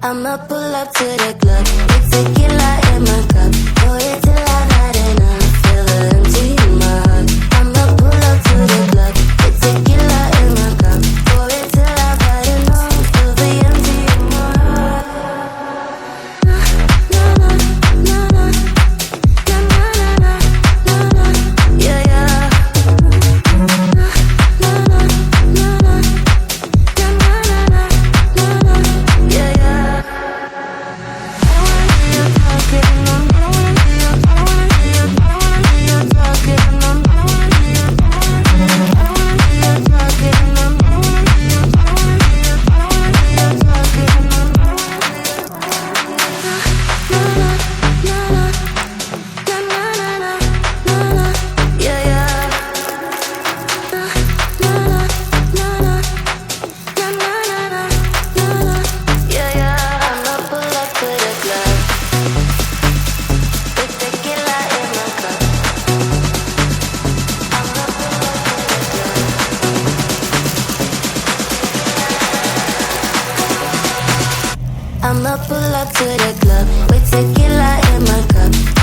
I'ma pull up to the club with tequila in my cup. Pour it till I've had enough. Feel the empty in my heart. I'ma pull up to the club with tequila in my cup. Pour it till I've had enough. Feel the empty in my heart. Na na na na na na na na na na. Yeah yeah. Na na na na na na na na. Yeah yeah. I'ma pull up to the club with tequila in my cup.